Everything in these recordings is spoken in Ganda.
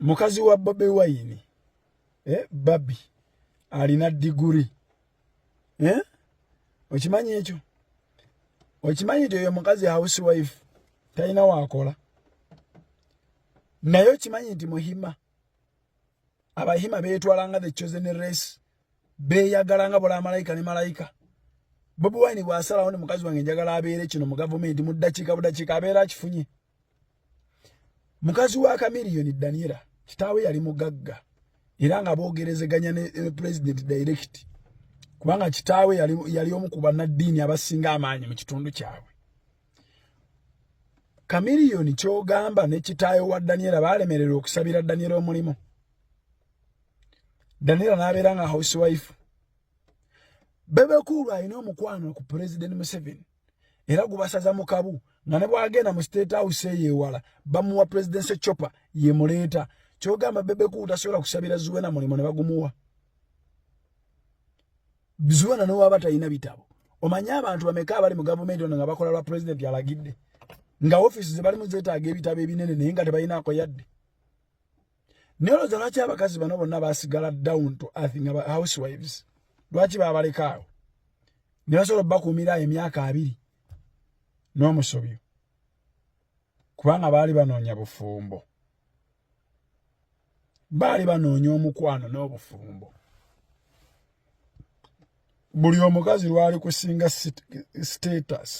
mukazi wa Bobi Wine Babi alina diguri okimanyi ekyo okimanyi nti oyo mukazi housewife talina wakola naye okimanyi nti muhima abahima beetwalanga the chosen race beyagalanga bula malayika ne malayika Bobi Wine bwasalawo ne mukazi wange njagala abeere kino mu government mu ddakiika budakiika abeera akifunye mukazi wa Chameleone Daniela kitaawe yali mugagga era nga boogerezeganya ne president direct kubanga kitaawe yali omu ku bannaddiini abasinga amaanyi mu kitundu kyabwe Chameleone kyogamba ne kitaawe wa Daniela baalemererwa okusabira Daniela omulimu Daniela n'abeera nga housewife Bebe Cool alina omukwano ku President Museveni era gubasaza mu kabu nga ne bwagenda mu State House eyewala bamuwa presidential chopper ye muleeta kyogamba Bebe Cool tasobola kusabira Zuwena mulimu ne bagumuwa Zuwena no waba talina bitabo omanya abantu bameka abali mu government nga bakola lwa president yalagidde nga offices bali mu zeetaaga ebitabo ebinene naye nga tebalinaako yadde Neoloza lwaki abakazi bano bonna basigala down to earth nga housewives lwaki babalekaawo ne basobola bakuumira emyaka 2 n'omusobyo kubanga baali banoonya bufumbo baali banoonya omukwano n'obufumbo buli omukazi lwali kusinga status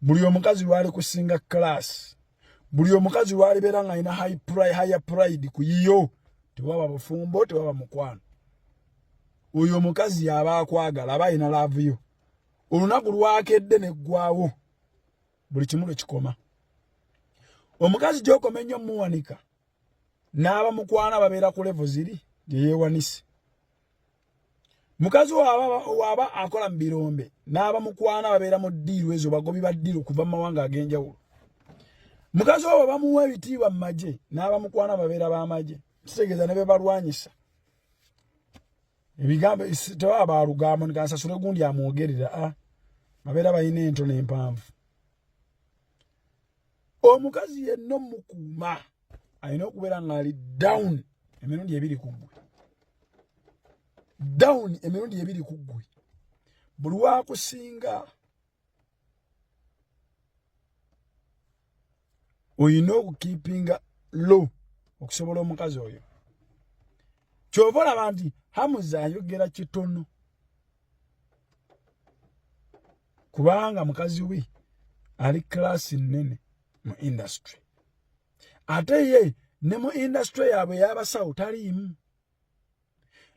buli omukazi lwali kusinga class buli omukazi lwali beera nga alina higher pride ku yiyo tewaba bufumbo tewaba mukwano oyo omukazi yaba akwagala aba alina love yo olunaku lwakedde neggwaawo buli kimu lwekikoma omukazi gy'okoma ennyo muwanika n'aba mukwana babeera ku level ziri gye yeewanise mukazi waaba akola mu birombe n'aba mukwana babeera mu ddiiru ezo bagobi ba ddiiru okuva mu mawanga ag'enjawulo mukazi wabo bamuwa ebitiibwa mu magye n'aba mukwana babeera b'amagye kitegeeza ne be balwanyisa ebigambo tewaba baalugambo nikansasule gundi amwogerera babeera balina ento n'empanvu omukazi yenno mukuuma alina okubeera ng'ali down emirundi 2 ku ggwe down emirundi 2 ku ggwe buli wakusinga oyina okukiipinga low okusobola omukazi oyo kyova olaba nti Hamuza ayogera kitono kubanga mukazi we ali klasi nnene mu industry ate ye ne mu industry yaabwe y'abasawo taliimu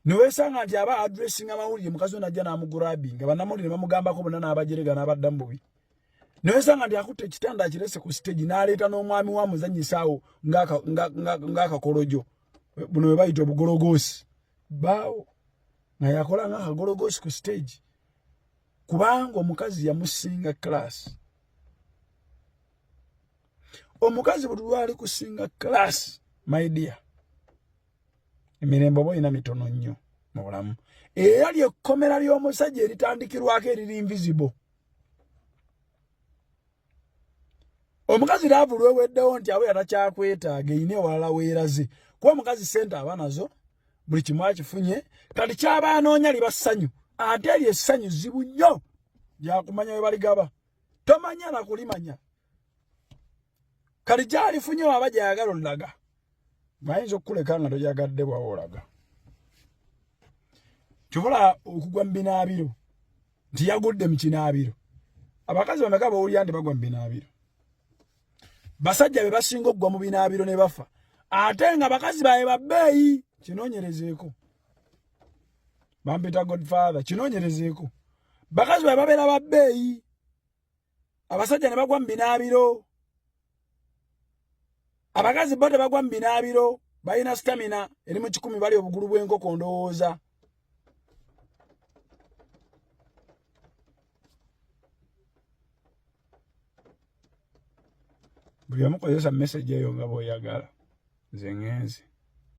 niweesanga nti aba addressing amawulire mukazi we najja n'amugurabinga bannamawulire bamugambako bonna n'abajerega n'abadda mu bubi niweesanga nti akutte ekitanda akirese ku stage n'aleeta n'omwami wa muzanyisaawo ng'akakolojo buno we bayita obugologoosi baawo nga yakola ng'akagologoosi ku stage kubanga omukazi yamusinga class omukazi buli lwali kusinga class my dear emirembe oba olina mitono nnyo mu bulamu era lyekkomera ly'omusajja eritandikirwako eriri invisible omukazi laavu lweweddewo nti awe yatakyakwetaaga eyina ewalala weeraze kuba omukazi sente aba nazo buli kimu akifunye kati kyaba anoonya liba ssanyu ate eryo essanyu zibu nnyo lyakumanya we baligaba tomanya na kulimanya kati gyalifunye waba gyayagala olaga bayinza okukuleka nga tojagadde bwawe olaga kyobola okugwa mu binaabiro nti yagudde mu kinaabiro abakazi bameka bawulira nti bagwa mu binaabiro basajja be basinga okugwa mu binaabiro ne bafa ate nga bakazi baye babbeeyi kinoonyerezeeko bampita Godfather kinoonyerezeeko bakazi baye babeera babbeeyi abasajja ne bagwa mu binaabiro abakazi bo tebagwa mu binaabiro balina stamina eri mu 10 bali obugulu bw'enkoko ndowooza buli omu kozesa message eyo nga bw'oyagala nze ngenze